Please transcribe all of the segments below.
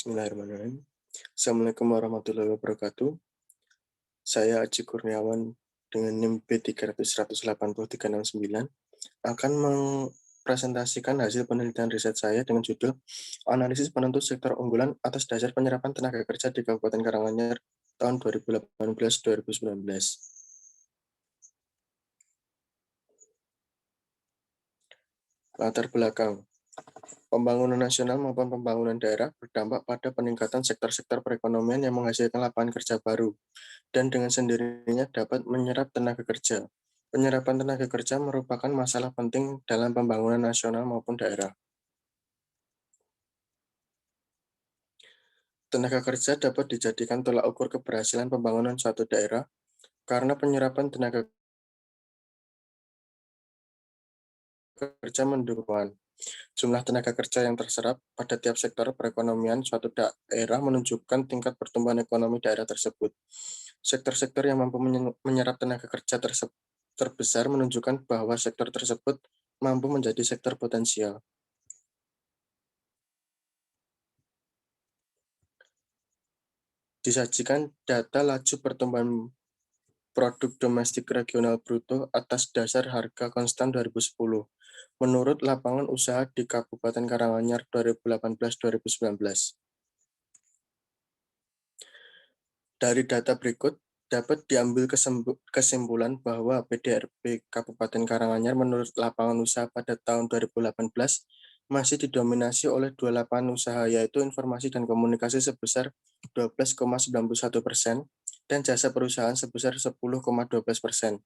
Bismillahirrahmanirrahim. Assalamualaikum warahmatullahi wabarakatuh. Saya Aji Kurniawan dengan NIM B300108369 akan mempresentasikan hasil penelitian riset saya dengan judul Analisis Penentu Sektor Unggulan atas dasar penyerapan tenaga kerja di Kabupaten Karanganyar tahun 2018-2019. Latar belakang. Pembangunan nasional maupun pembangunan daerah berdampak pada peningkatan sektor-sektor perekonomian yang menghasilkan lapangan kerja baru dan dengan sendirinya dapat menyerap tenaga kerja. Penyerapan tenaga kerja merupakan masalah penting dalam pembangunan nasional maupun daerah. Tenaga kerja dapat dijadikan tolak ukur keberhasilan pembangunan suatu daerah karena penyerapan tenaga kerja mendukung jumlah tenaga kerja yang terserap pada tiap sektor perekonomian suatu daerah menunjukkan tingkat pertumbuhan ekonomi daerah tersebut. Sektor-sektor yang mampu menyerap tenaga kerja terbesar menunjukkan bahwa sektor tersebut mampu menjadi sektor potensial. Disajikan data laju pertumbuhan produk domestik regional bruto atas dasar harga konstan 2010 menurut lapangan usaha di Kabupaten Karanganyar 2018-2019. Dari data berikut, dapat diambil kesimpulan bahwa PDRB Kabupaten Karanganyar menurut lapangan usaha pada tahun 2018 masih didominasi oleh dua lapangan usaha, yaitu informasi dan komunikasi sebesar 12,91% dan jasa perusahaan sebesar 10,12%.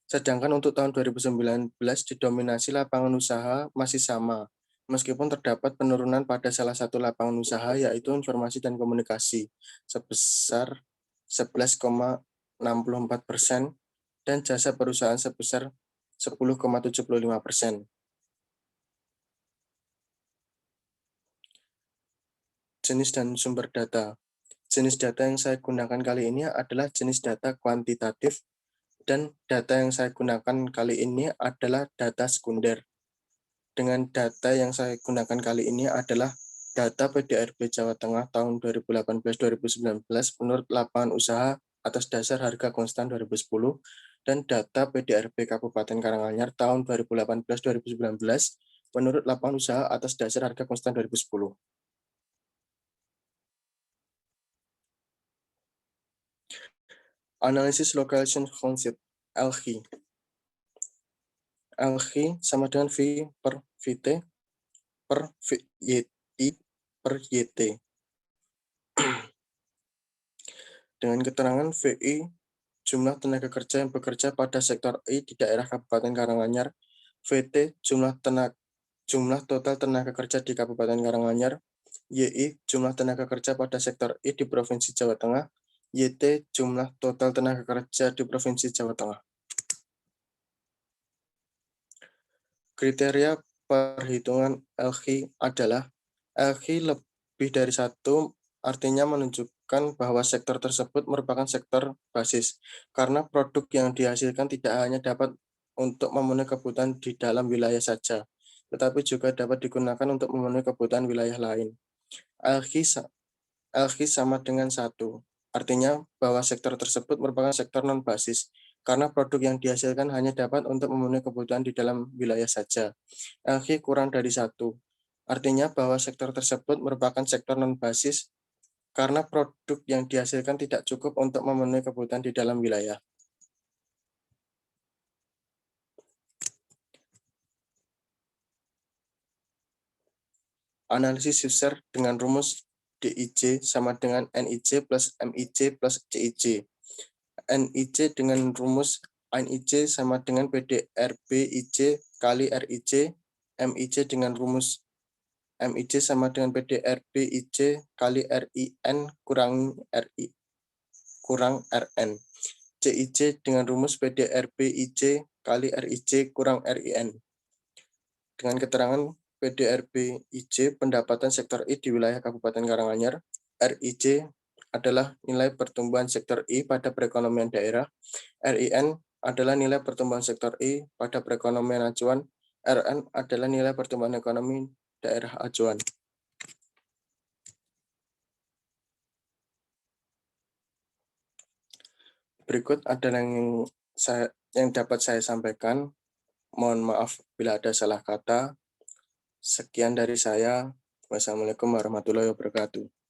Sedangkan untuk tahun 2019 didominasi lapangan usaha masih sama, meskipun terdapat penurunan pada salah satu lapangan usaha, yaitu informasi dan komunikasi sebesar 11,64% dan jasa perusahaan sebesar 10,75%. Jenis dan sumber data. Jenis data yang saya gunakan kali ini adalah jenis data kuantitatif dan data yang saya gunakan kali ini adalah data sekunder. Dengan data yang saya gunakan kali ini adalah data PDRB Jawa Tengah tahun 2018-2019 menurut lapangan usaha atas dasar harga konstan 2010 dan data PDRB Kabupaten Karanganyar tahun 2018-2019 menurut lapangan usaha atas dasar harga konstan 2010. Analisis Location Concept, LG. LG sama dengan V per VT per YI per YT. Dengan keterangan VI, jumlah tenaga kerja yang bekerja pada sektor I di daerah Kabupaten Karanganyar, VT, jumlah total tenaga kerja di Kabupaten Karanganyar, YI, jumlah tenaga kerja pada sektor I di Provinsi Jawa Tengah, YT, jumlah total tenaga kerja di Provinsi Jawa Tengah. Kriteria perhitungan LG adalah LG lebih dari satu, artinya menunjukkan bahwa sektor tersebut merupakan sektor basis, karena produk yang dihasilkan tidak hanya dapat untuk memenuhi kebutuhan di dalam wilayah saja, tetapi juga dapat digunakan untuk memenuhi kebutuhan wilayah lain. LG sama dengan 1, artinya bahwa sektor tersebut merupakan sektor non-basis, karena produk yang dihasilkan hanya dapat untuk memenuhi kebutuhan di dalam wilayah saja. LG kurang dari 1, artinya bahwa sektor tersebut merupakan sektor non-basis, karena produk yang dihasilkan tidak cukup untuk memenuhi kebutuhan di dalam wilayah. Analisis user dengan rumus DIJ sama dengan NIJ plus MIJ plus CIJ. NIJ dengan rumus NIJ sama dengan PDRB IJ kali RIJ, MIJ dengan rumus MIJ sama dengan PDRB IJ kali RIN kurang RN. CIJ dengan rumus PDRB IJ kali RIJ kurang RIN. Dengan keterangan PDRB IJ pendapatan sektor I di wilayah Kabupaten Karanganyar, RIJ adalah nilai pertumbuhan sektor I pada perekonomian daerah, RIN adalah nilai pertumbuhan sektor I pada perekonomian acuan, RN adalah nilai pertumbuhan ekonomi daerah acuan. Berikut adalah yang dapat saya sampaikan. Mohon maaf bila ada salah kata. Sekian dari saya. Wassalamualaikum warahmatullahi wabarakatuh.